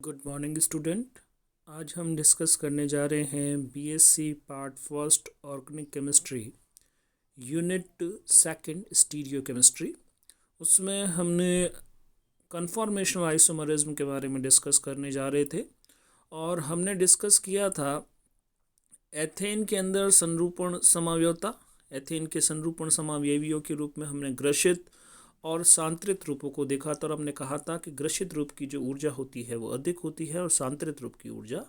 Good morning student. आज हम discuss करने जा रहे हैं BSc part first organic chemistry unit second stereo chemistry. उसमें हमने कन्फॉर्मेशनल आइसोमरिज्म के बारे में डिस्कस करने जा रहे थे और हमने डिस्कस किया था एथेन के अंदर संरूपण समावयवता। एथेन के संरूपण समावयवियों के रूप में हमने ग्रसित और सांत्रित रूपों को देखा था और हमने कहा था कि ग्रसित रूप की जो ऊर्जा होती है वो अधिक होती है और सांत्रित रूप की ऊर्जा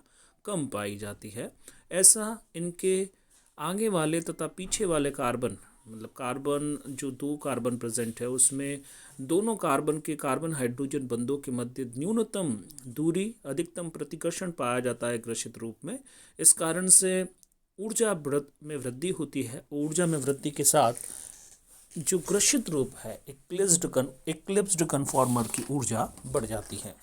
कम पाई जाती है। ऐसा इनके आगे वाले तथा पीछे वाले कार्बन, मतलब कार्बन जो दो कार्बन प्रेजेंट है उसमें दोनों कार्बन के कार्बन हाइड्रोजन बंधों के मध्य न्यूनतम दूरी, अधिकतम प्रतिकर्षण पाया जाता है ग्रसित रूप में। इस कारण से ऊर्जा में वृद्धि होती है। ऊर्जा में वृद्धि के साथ जो ग्रसित रूप है इक्लिप्स्ड कन्फॉर्मर की ऊर्जा बढ़ जाती है।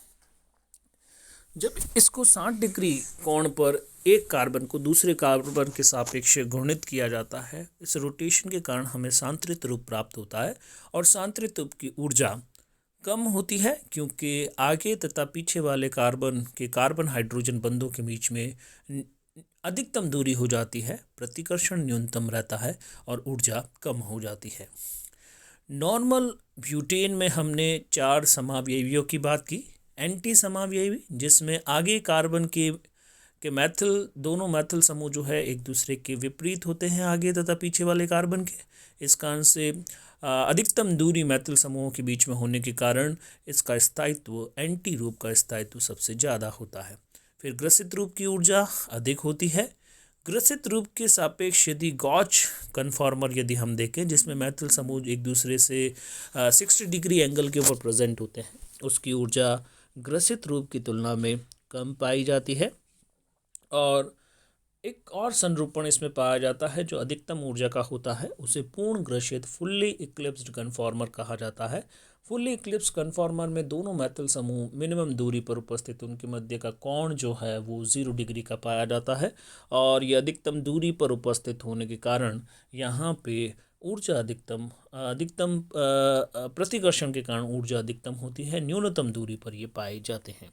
जब इसको 60 डिग्री कोण पर एक कार्बन को दूसरे कार्बन के सापेक्ष घूर्णित किया जाता है, इस रोटेशन के कारण हमें सांत्रित रूप प्राप्त होता है और सांत्रित रूप की ऊर्जा कम होती है क्योंकि आगे तथा पीछे वाले कार्बन के कार्बन हाइड्रोजन बंधों के बीच में अधिकतम दूरी हो जाती है, प्रतिकर्षण न्यूनतम रहता है और ऊर्जा कम हो जाती है। नॉर्मल ब्यूटेन में हमने 4 समावयवियों की बात की। एंटी समावयवी जिसमें आगे कार्बन के मैथिल, दोनों मैथिल समूह जो है एक दूसरे के विपरीत होते हैं आगे तथा पीछे वाले कार्बन के। इस कारण से अधिकतम दूरी मैथिल समूहों के बीच में होने के कारण इसका स्थायित्व, एंटी रूप का स्थायित्व सबसे ज़्यादा होता है। फिर ग्रसित रूप की ऊर्जा अधिक होती है। ग्रसित रूप के सापेक्ष यदि गॉच कन्फॉर्मर यदि हम देखें जिसमें मैथिल समूह एक दूसरे से 60 डिग्री एंगल के ऊपर प्रेजेंट होते हैं, उसकी ऊर्जा ग्रसित रूप की तुलना में कम पाई जाती है। और एक और संरूपण इसमें पाया जाता है जो अधिकतम ऊर्जा का होता है, उसे पूर्ण ग्रसित फुल्ली इक्लिप्स्ड कन्फॉर्मर कहा जाता है। फुल्ली इक्लिप्स कन्फॉर्मर में दोनों मैथिल समूह मिनिमम दूरी पर उपस्थित, उनके मध्य का कोण जो है वो 0 डिग्री का पाया जाता है और ये अधिकतम दूरी पर उपस्थित होने के कारण यहाँ पे ऊर्जा अधिकतम प्रतिकर्षण के कारण ऊर्जा अधिकतम होती है, न्यूनतम दूरी पर ये पाए जाते हैं।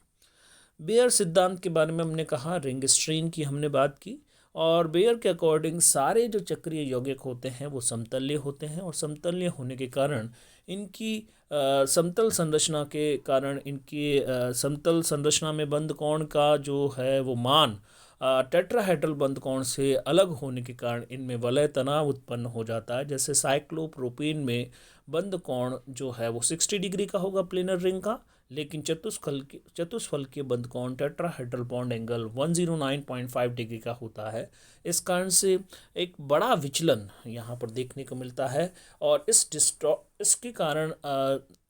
बेयर सिद्धांत के बारे में हमने कहा, रिंग स्ट्रेन की हमने बात की और बेयर के अकॉर्डिंग सारे जो चक्रीय यौगिक होते हैं वो समतल्य होते हैं और समतल्य होने के कारण इनकी समतल संरचना के कारण इनकी समतल संरचना में बंध कोण का जो है वो मान टेट्राहेड्रल बंध कोण से अलग होने के कारण इनमें वलय तनाव उत्पन्न हो जाता है। जैसे साइक्लोप्रोपेन में बंध कोण जो है वो 60 डिग्री का होगा प्लेनर रिंग का, लेकिन चतुष्फल के बंध कोण टेट्राहेड्रल बॉन्ड एंगल 109.5 डिग्री का होता है। इस कारण से एक बड़ा विचलन यहाँ पर देखने को मिलता है और इसके कारण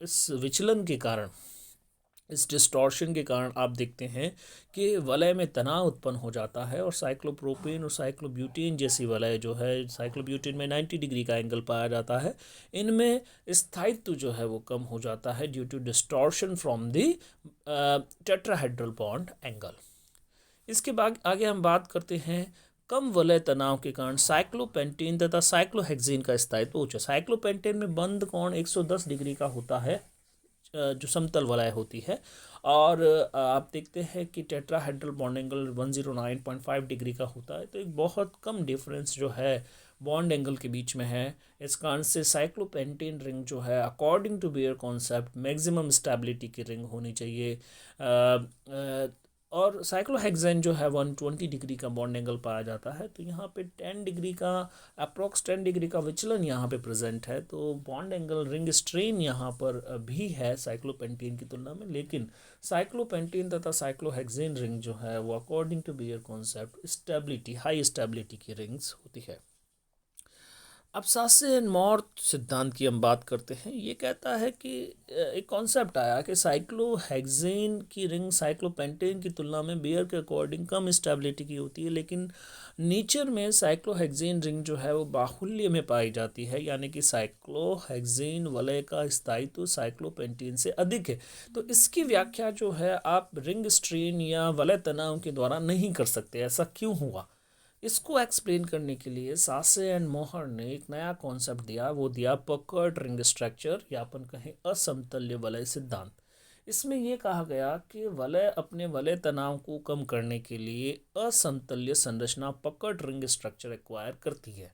इस विचलन के कारण, इस डिस्टॉर्शन के कारण आप देखते हैं कि वलय में तनाव उत्पन्न हो जाता है और साइक्लोप्रोपेन और साइक्लोब्यूटेन जैसी वलय जो है, साइक्लोब्यूटेन में 90 डिग्री का एंगल पाया जाता है, इनमें स्थायित्व जो है वो कम हो जाता है due to distortion from the tetrahedral bond angle. इसके बाद आगे हम बात करते हैं कम वलय तनाव के कारण साइक्लोपेंटेन तथा साइक्लोहेक्सेन का स्थायित्व उच्च। साइक्लोपेंटेन में बंध कोण 110 डिग्री का होता है जो समतल वलय होती है और आप देखते हैं कि टेट्राहेड्रल बॉन्ड एंगल 109.5 डिग्री का होता है, तो एक बहुत कम डिफरेंस जो है बॉन्ड एंगल के बीच में है। इस कारण से साइक्लोपेंटेन रिंग जो है according to Baeyer concept maximum stability की रिंग होनी चाहिए और साइक्लोहेक्सेन जो है 120 डिग्री का बॉन्ड एंगल पाया जाता है। तो यहाँ पे 10 डिग्री का अप्रॉक्स 10 डिग्री का विचलन यहाँ पे प्रेजेंट है, तो बॉन्ड एंगल रिंग स्ट्रेन यहाँ पर भी है साइक्लोपेंटेन की तुलना में, लेकिन साइक्लोपेंटेन तथा साइक्लोहेक्सेन रिंग जो है वो according to Baeyer concept stability, high stability की रिंग्स होती है। अब सासे एंड मॉर सिद्धांत की हम बात करते हैं। ये कहता है कि एक कॉन्सेप्ट आया कि साइक्लोहेक्सेन की रिंग साइक्लोपेंटेन की तुलना में बेयर के अकॉर्डिंग कम स्टेबिलिटी की होती है, लेकिन नेचर में साइक्लोहेक्सेन रिंग जो है वो बाहुल्य में पाई जाती है, यानी कि साइक्लोहेक्सेन वलय का स्थायित्व साइक्लोपेंटेन से अधिक है। तो इसकी व्याख्या जो है आप रिंग स्ट्रेन या वलय तनाव के द्वारा नहीं कर सकते। ऐसा क्यों हुआ, इसको एक्सप्लेन करने के लिए सासे एंड मोहर ने एक नया कॉन्सेप्ट दिया, वो दिया पकर्ट रिंग स्ट्रक्चर या अपन कहें असमतल्य वलय सिद्धांत। इसमें ये कहा गया कि वलय अपने वलय तनाव को कम करने के लिए असमतुल्य संरचना पकड़ रिंग स्ट्रक्चर एक्वायर करती है।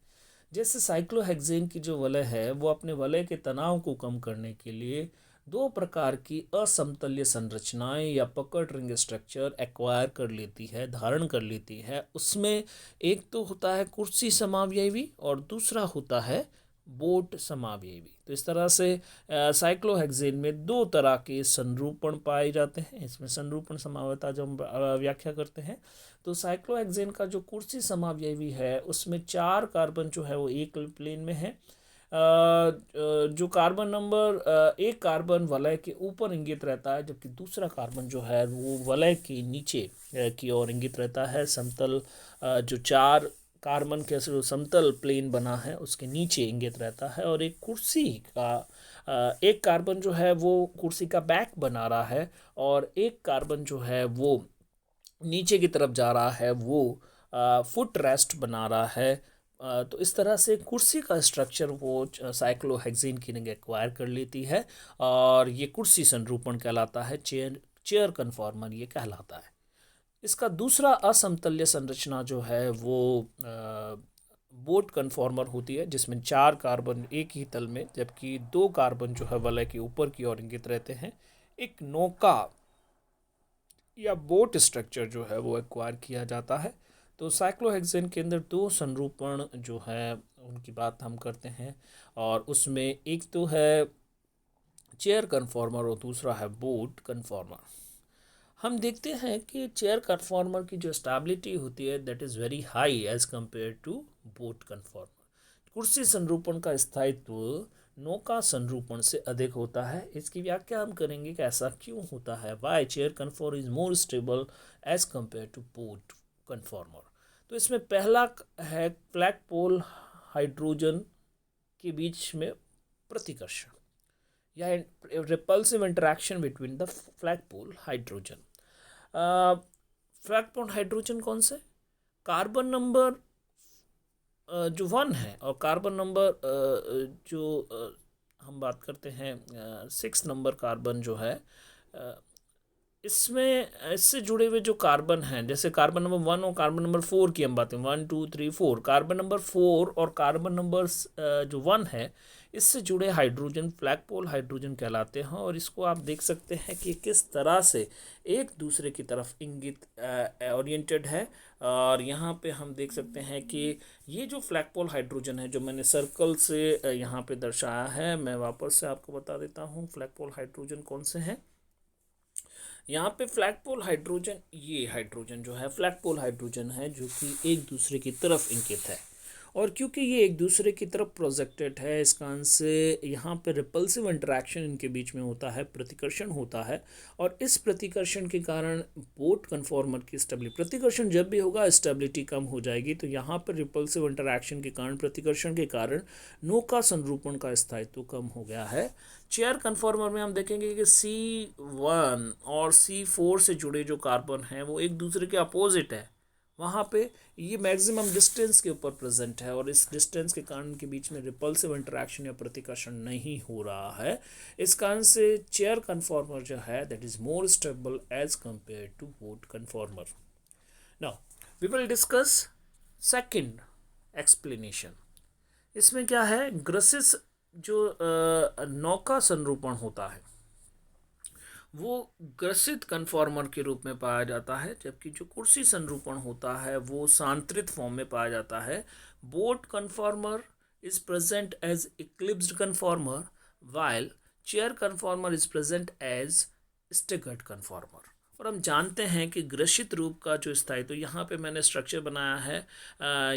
जैसे साइक्लोहेक्सेन की जो वलय है वो अपने वलय के तनाव को कम करने के लिए दो प्रकार की असमतुल्य संरचनाएं या पकड़ रिंग स्ट्रक्चर एक्वायर कर लेती है, धारण कर लेती है। उसमें एक तो होता है कुर्सी समावयवी और दूसरा होता है बोट समावयवी। तो इस तरह से साइक्लोहेक्सेन में दो तरह के संरूपण पाए जाते हैं। इसमें संरूपण समावयवता जब हम व्याख्या करते हैं तो साइक्लोहेक्सेन का जो कुर्सी समावयवी है उसमें 4 कार्बन जो है वो एक प्लेन में है। जो कार्बन नंबर एक कार्बन वलय के ऊपर इंगित रहता है, जबकि दूसरा कार्बन जो है वो वलय के नीचे की ओर इंगित रहता है। समतल जो 4 कार्बन के जो समतल प्लेन बना है उसके नीचे इंगित रहता है। और एक कुर्सी का एक कार्बन जो है वो कुर्सी का बैक बना रहा है और एक कार्बन जो है वो नीचे की तरफ जा रहा है, वो फुट रेस्ट बना रहा है। तो इस तरह से कुर्सी का स्ट्रक्चर वो साइक्लोहेक्सेन की रिंग एक्वायर कर लेती है और ये कुर्सी संरूपण कहलाता है, चेयर कन्फॉर्मर ये कहलाता है। इसका दूसरा असमतुल्य संरचना जो है वो बोट कन्फॉर्मर होती है, जिसमें 4 कार्बन एक ही तल में जबकि 2 कार्बन जो है वलय के ऊपर की ओर इंगित रहते हैं। एक नौका या बोट स्ट्रक्चर जो है वो एक्वायर किया जाता है। तो साइक्लोहेक्सेन के अंदर 2 संरूपण जो है उनकी बात हम करते हैं और उसमें एक तो है चेयर कन्फॉर्मर और दूसरा है बोट कन्फॉर्मर। हम देखते हैं कि चेयर कन्फॉर्मर की जो स्टेबिलिटी होती है that is very high as compare to boat conformer. कुर्सी संरूपण का स्थायित्व नौका संरूपण से अधिक होता है। इसकी व्याख्या हम करेंगे कि ऐसा क्यों होता है, why chair conformer is more stable as compare to boat conformer. तो इसमें पहला है फ्लैग पोल हाइड्रोजन के बीच में प्रतिकर्षण या repulsive interaction between the flagpole hydrogen. Flagpole hydrogen कौन से, कार्बन नंबर जो 1 है और कार्बन नंबर जो हम बात करते हैं 6 नंबर कार्बन जो है, इसमें इससे जुड़े हुए जो कार्बन हैं, जैसे कार्बन नंबर 1 और कार्बन नंबर 4 की हम बात करें, 1 2 3 4, कार्बन नंबर 4 और कार्बन नंबर जो 1 है इससे जुड़े हाइड्रोजन फ्लैग पोल हाइड्रोजन कहलाते हैं। और इसको आप देख सकते हैं कि किस तरह से एक दूसरे की तरफ इंगित ओरिएंटेड है। और यहाँ पे हम देख सकते हैं कि ये जो फ्लैग पोल हाइड्रोजन है जो मैंने सर्कल से यहाँ पे दर्शाया है, मैं वापस से आपको बता देता हूँ फ्लैग पोल हाइड्रोजन कौन से हैं। यहाँ पे फ्लैग पोल हाइड्रोजन, ये हाइड्रोजन जो है फ्लैग पोल हाइड्रोजन है जो कि एक दूसरे की तरफ इंगित है। और क्योंकि ये एक दूसरे की तरफ प्रोजेक्टेड है, इस कारण से यहाँ पे रिपल्सिव इंटरेक्शन इनके बीच में होता है, प्रतिकर्षण होता है। और इस प्रतिकर्षण के कारण बोट कन्फॉर्मर की स्टेबिलिटी, प्रतिकर्षण जब भी होगा स्टेबिलिटी कम हो जाएगी। तो यहाँ पर रिपल्सिव इंटरेक्शन के कारण, प्रतिकर्षण के कारण नौका संरूपण का स्थायित्व कम हो गया है। चेयर कन्फॉर्मर में हम देखेंगे कि C1 और C4 से जुड़े जो कार्बन हैं वो एक दूसरे के अपोजिट है, वहाँ पे ये मैक्सिमम डिस्टेंस के ऊपर प्रेजेंट है और इस डिस्टेंस के कारण के बीच में रिपल्सिव इंटरेक्शन या प्रतिकर्षण नहीं हो रहा है। इस कारण से चेयर कन्फॉर्मर जो है that is more stable as compare to boat conformer. Now we will discuss second explanation. इसमें क्या है, ग्रसिस जो नौका संरूपण होता है वो ग्रसित कन्फॉर्मर के रूप में पाया जाता है, जबकि जो कुर्सी संरूपण होता है वो सांतरित फॉर्म में पाया जाता है। Boat conformer is present as eclipsed conformer while chair conformer is present as staggered conformer. और हम जानते हैं कि ग्रसित रूप का जो स्थायित्व, तो यहाँ पे मैंने स्ट्रक्चर बनाया है,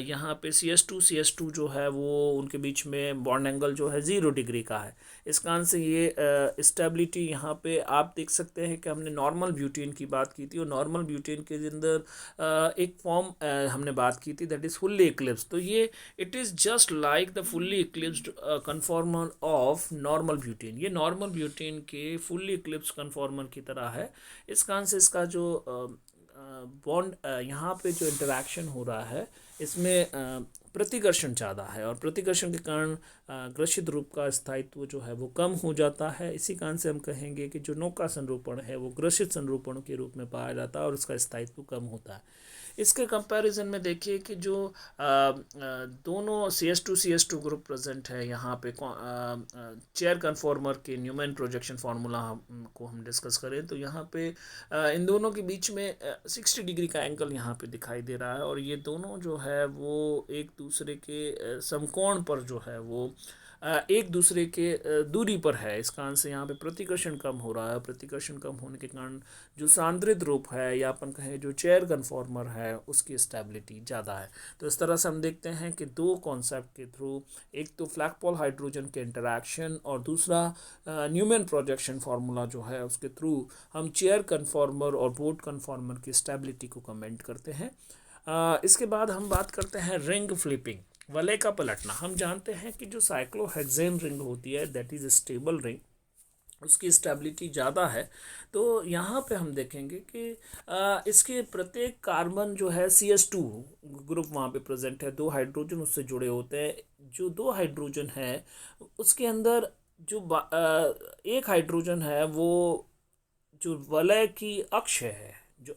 यहाँ पे CS2 जो है वो उनके बीच में बॉन्ड एंगल जो है 0 डिग्री का है। इस कारण से ये स्टेबिलिटी यहाँ पे आप देख सकते हैं कि हमने नॉर्मल ब्यूटेन की बात की थी और नॉर्मल ब्यूटेन के अंदर एक फॉर्म हमने बात की थी दैट इज़ फुल्ली इक्लिप्स। तो ये it is just like the fully eclipsed conformer of normal butane, ये नॉर्मल ब्यूटेन के फुल्ली इक्लिप्स कन्फॉर्मर की तरह है। इस कारण से इसका जो बॉन्ड यहाँ पे जो इंटरेक्शन हो रहा है इसमें प्रतिकर्षण ज़्यादा है और प्रतिकर्षण के कारण ग्रसित रूप का स्थायित्व जो है वो कम हो जाता है। इसी कारण से हम कहेंगे कि जो नौका संरूपण है वो ग्रसित संरूपण के रूप में पाया जाता है और उसका स्थायित्व कम होता है। इसके कंपैरिजन में देखिए कि जो दोनों CS2 ग्रुप प्रेजेंट है यहाँ पे चेयर कन्फॉर्मर के न्यूमैन प्रोजेक्शन फार्मूला को हम डिस्कस करें तो यहाँ पे इन दोनों के बीच में 60 डिग्री का एंगल यहाँ पे दिखाई दे रहा है और ये दोनों जो है वो एक दूसरे के समकोण पर जो है वो एक दूसरे के दूरी पर है। इस कारण से यहाँ पे प्रतिकर्षण कम हो रहा है। प्रतिकर्षण कम होने के कारण जो सांद्रित रूप है या अपन कहें जो चेयर कन्फॉर्मर है उसकी स्टेबिलिटी ज़्यादा है। तो इस तरह से हम देखते हैं कि दो कॉन्सेप्ट के थ्रू, एक तो फ्लैगपॉल हाइड्रोजन के इंटरैक्शन और दूसरा न्यूमैन प्रोजेक्शन फार्मूला जो है उसके थ्रू हम चेयर कन्फॉर्मर और बोट कन्फॉर्मर की स्टेबिलिटी को कमेंट करते हैं। इसके बाद हम बात करते हैं रिंग फ्लिपिंग, वलय का पलटना। हम जानते हैं कि जो साइक्लोहेक्सेन रिंग होती है दैट इज़ स्टेबल रिंग, उसकी स्टेबिलिटी ज़्यादा है। तो यहाँ पे हम देखेंगे कि इसके प्रत्येक कार्बन जो है CS2 ग्रुप वहाँ पे प्रेजेंट है, 2 हाइड्रोजन उससे जुड़े होते हैं। जो 2 हाइड्रोजन है उसके अंदर जो एक हाइड्रोजन है वो जो वलय की अक्ष है, जो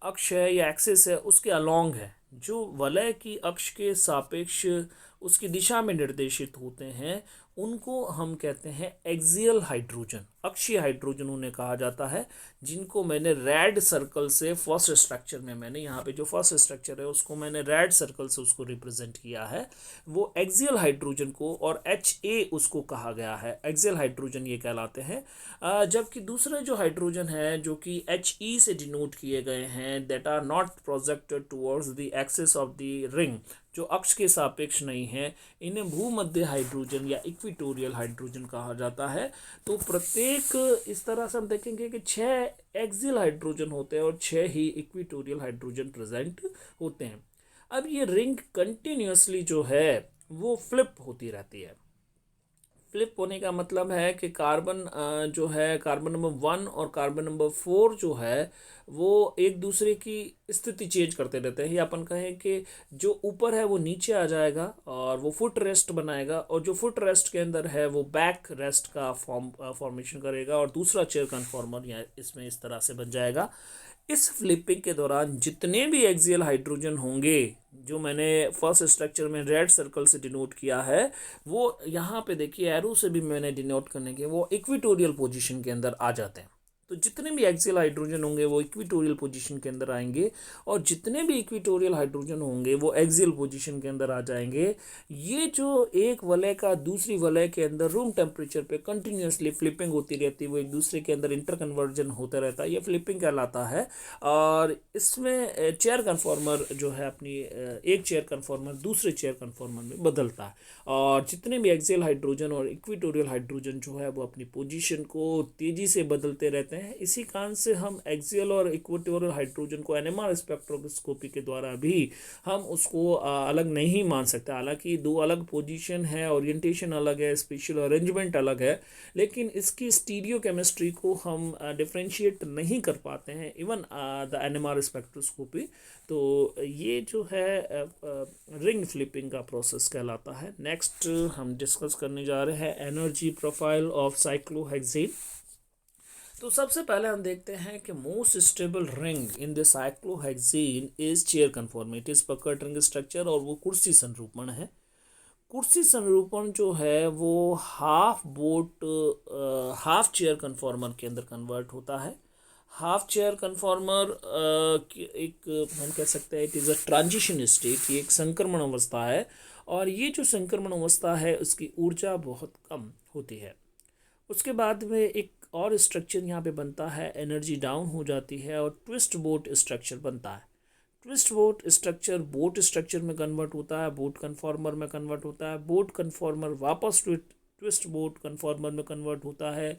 अक्ष है या एक्सिस है उसके अलोंग है, जो वलय की अक्ष के सापेक्ष उसकी दिशा में निर्देशित होते हैं उनको हम कहते हैं एक्सियल हाइड्रोजन, अक्षीय हाइड्रोजन उन्हें कहा जाता है, जिनको मैंने रेड सर्कल से फर्स्ट स्ट्रक्चर में, मैंने यहाँ पे जो फर्स्ट स्ट्रक्चर है उसको मैंने रेड सर्कल से उसको रिप्रेजेंट किया है, वो एक्सियल हाइड्रोजन को, और HA उसको कहा गया है, एक्सियल हाइड्रोजन ये कहलाते हैं। जबकि दूसरे जो हाइड्रोजन है जो कि HE से डिनोट किए गए हैं, that are not projected towards the axis of the ring, जो अक्ष के सापेक्ष नहीं है, इन्हें भूमध्य हाइड्रोजन या इक्वेटोरियल हाइड्रोजन कहा जाता है। तो प्रत्येक इस तरह से हम देखेंगे कि 6 एक्सियल हाइड्रोजन होते हैं और 6 ही इक्वेटोरियल हाइड्रोजन प्रेजेंट होते हैं। अब ये रिंग कंटिन्यूसली जो है वो फ्लिप होती रहती है। फ्लिप होने का मतलब है कि कार्बन जो है, कार्बन नंबर 1 और कार्बन नंबर 4 जो है वो एक दूसरे की स्थिति चेंज करते रहते हैं, या अपन कहें कि जो ऊपर है वो नीचे आ जाएगा और वो फुट रेस्ट बनाएगा, और जो फुट रेस्ट के अंदर है वो बैक रेस्ट का फॉर्मेशन करेगा और दूसरा चेयर कन्फॉर्मर या इसमें इस तरह से बन जाएगा। इस फ्लिपिंग के दौरान जितने भी एक्सियल हाइड्रोजन होंगे, जो मैंने फर्स्ट स्ट्रक्चर में रेड सर्कल से डिनोट किया है, वो यहाँ पे देखिए एरो से भी मैंने डिनोट करने के, वो इक्वेटोरियल पोजीशन के अंदर आ जाते हैं। तो जितने भी एक्सियल हाइड्रोजन होंगे वो इक्वेटोरियल पोजीशन के अंदर आएंगे, और जितने भी इक्वेटोरियल हाइड्रोजन होंगे वो एक्सियल पोजीशन के अंदर आ जाएंगे। ये जो एक वलय का दूसरी वलय के अंदर रूम टेम्परेचर पे कंटिन्यूसली फ्लिपिंग होती रहती है, वो एक दूसरे के अंदर इंटर कन्वर्जन होता रहता है, ये फ्लिपिंग कहलाता है। और इसमें चेयर कन्फॉर्मर जो है अपनी एक चेयर कन्फॉर्मर दूसरे चेयर कन्फॉर्मर में बदलता है, और जितने भी एक्सियल हाइड्रोजन और इक्वेटोरियल हाइड्रोजन जो है वो अपनी पोजीशन को तेज़ी से बदलते रहते हैं। इसी कारण से हम एक्सियल और इक्वेटोरियल हाइड्रोजन को NMR स्पेक्ट्रोस्कोपी के द्वारा भी हम उसको अलग नहीं मान सकते। हालांकि दो अलग पोजीशन है, ओरिएंटेशन अलग है, स्पेशल अरेंजमेंट अलग है, लेकिन इसकी स्टीरियो केमिस्ट्री को हम डिफ्रेंशिएट नहीं कर पाते हैं इवन द NMR स्पेक्ट्रोस्कोपी। तो ये जो है रिंग फ्लिपिंग का प्रोसेस कहलाता है। नेक्स्ट हम डिस्कस करने जा रहे हैं एनर्जी प्रोफाइल ऑफ साइक्लोहेक्सेन। तो सबसे पहले हम देखते हैं कि most stable ring in the cyclohexane is chair conform, it is पकड़ रिंग स्ट्रक्चर, और वो कुर्सी संरूपण है। कुर्सी संरूपण जो है वो हाफ चेयर कन्फॉर्मर के अंदर कन्वर्ट होता है। हाफ चेयर कन्फॉर्मर एक हम कह सकते हैं it is a transition state, ये एक संक्रमण अवस्था है, और ये जो संक्रमण अवस्था है उसकी ऊर्जा बहुत कम होती है। उसके बाद में एक और स्ट्रक्चर यहाँ पे बनता है, एनर्जी डाउन हो जाती है और ट्विस्ट बोट स्ट्रक्चर बनता है। Twist boat structure boat structure में कन्वर्ट होता है, बोट कन्फॉर्मर में कन्वर्ट होता है, बोट कन्फॉर्मर वापस ट्विस्ट बोट कन्फॉर्मर में कन्वर्ट होता है,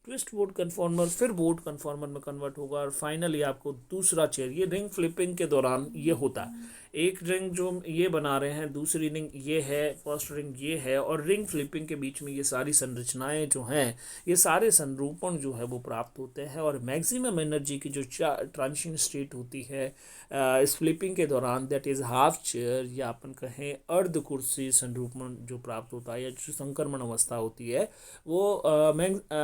ट्विस्ट बोट कन्फॉर्मर फिर बोट कन्फॉर्मर में कन्वर्ट होगा, और फाइनली आपको दूसरा चेयर, ये रिंग फ्लिपिंग के दौरान ये होता है। एक रिंग जो ये बना रहे हैं, दूसरी रिंग ये है, फर्स्ट रिंग ये है, और रिंग फ्लिपिंग के बीच में ये सारी संरचनाएं जो हैं, ये सारे संरूपण जो है वो प्राप्त होते हैं। और मैक्सिमम एनर्जी की जो ट्रांजिशन स्टेट होती है इस फ्लिपिंग के दौरान, दैट इज़ हाफ चेयर या अपन कहें अर्ध कुर्सी संरूपण जो प्राप्त होता है, या जो संक्रमण अवस्था होती है, वो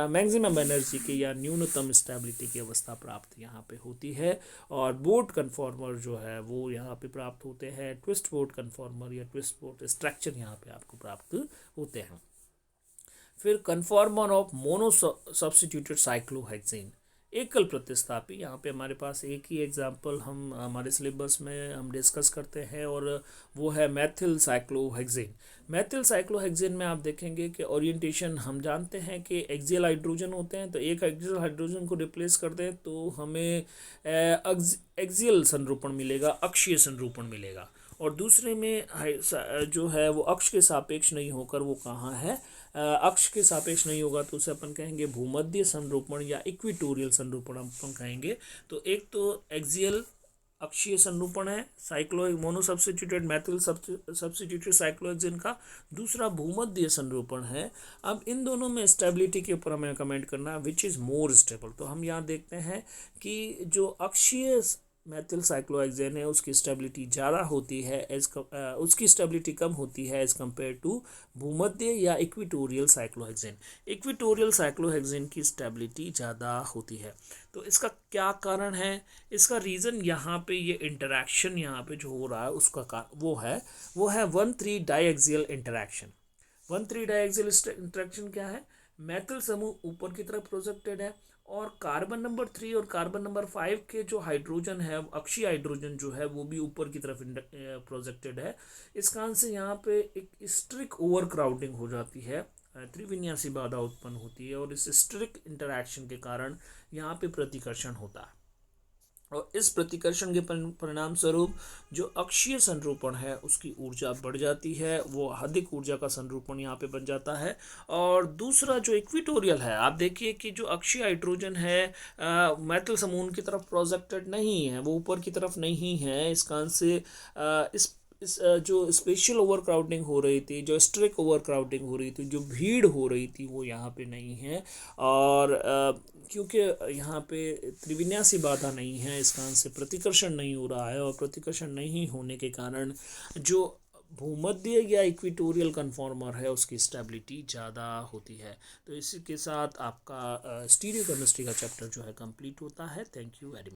मैक्सिमम एनर्जी की या न्यूनतम स्टेबिलिटी की अवस्था प्राप्त यहाँ पे होती है। और बोट कन्फॉर्मर जो है वो यहाँ पे प्राप्त होते हैं, ट्विस्ट बोट कन्फॉर्मर या ट्विस्ट बोट स्ट्रक्चर यहाँ पे आपको प्राप्त होते हैं। फिर conformer of mono substituted cyclohexane, एकल प्रतिस्थापी। यहाँ पे हमारे पास एक ही एग्जाम्पल हम हमारे सिलेबस में हम डिस्कस करते हैं, और वो है मेथिल साइक्लोहेक्सेन। मेथिल साइक्लोहेक्सेन में आप देखेंगे कि ओरिएंटेशन हम जानते हैं कि एक्सियल हाइड्रोजन होते हैं, तो एक एक्सियल हाइड्रोजन को रिप्लेस कर दें तो हमें एक्सियल संरूपण मिलेगा, अक्षीय संरूपण मिलेगा। और दूसरे में जो है वो अक्ष के सापेक्ष नहीं होकर वो कहाँ है, अक्ष के सापेक्ष नहीं होगा तो उसे अपन कहेंगे भूमध्य संरूपण या इक्वेटोरियल संरूपण अपन कहेंगे। तो एक तो एक्सियल अक्षीय संरूपण है cyclo mono substituted methyl substituted cyclohexane का, दूसरा भूमध्य संरूपण है। अब इन दोनों में स्टेबिलिटी के ऊपर हमें कमेंट करना विच इज़ मोर स्टेबल। तो हम यहाँ देखते हैं कि जो अक्षीय मेथिल साइक्लोहेक्सेन है उसकी स्टेबिलिटी ज़्यादा होती है उसकी स्टेबिलिटी कम होती है एज़ कम्पेयर टू भूमध्य या इक्वेटोरियल साइक्लोहेक्सेन। इक्वेटोरियल साइक्लोहेक्सेन की स्टेबिलिटी ज़्यादा होती है। तो इसका क्या कारण है? इसका रीज़न यहाँ पे ये इंटरैक्शन यहाँ पे जो हो रहा है उसका वो है 1,3 डाइएक्सियल इंटरैक्शन। 1,3 डाइएक्सियल इंटरैक्शन क्या है? मेथिल समूह ऊपर की तरफ प्रोजेक्टेड है, और कार्बन नंबर 3 और कार्बन नंबर 5 के जो हाइड्रोजन है, अक्षीय हाइड्रोजन जो है वो भी ऊपर की तरफ प्रोजेक्टेड है। इस कारण से यहाँ पे एक स्ट्रिक ओवर क्राउडिंग हो जाती है, त्रिविन्यासी बाधा उत्पन्न होती है, और इस स्ट्रिक इंटरैक्शन के कारण यहाँ पे प्रतिकर्षण होता है। और इस प्रतिकर्षण के परिणाम स्वरूप जो अक्षीय संरूपण है उसकी ऊर्जा बढ़ जाती है, वो अधिक ऊर्जा का संरूपण यहाँ पे बन जाता है। और दूसरा जो इक्वेटोरियल है, आप देखिए कि जो अक्षीय हाइड्रोजन है मेटल समूह की तरफ प्रोजेक्टेड नहीं है, वो ऊपर की तरफ नहीं है। इस कारण से इस जो स्पेशल ओवर क्राउडिंग हो रही थी, जो स्ट्रिक ओवर क्राउडिंग हो रही थी, जो भीड़ हो रही थी, वो यहाँ पे नहीं है। और क्योंकि यहाँ पे त्रिविन्यासी बाधा नहीं है, इस कारण से प्रतिकर्षण नहीं हो रहा है, और प्रतिकर्षण नहीं होने के कारण जो भूमध्य या इक्वेटोरियल कन्फॉर्मर है उसकी स्टेबिलिटी ज़्यादा होती है। तो इसी के साथ आपका स्टीरियो केमिस्ट्री का चैप्टर जो है कंप्लीट होता है। Thank you very much.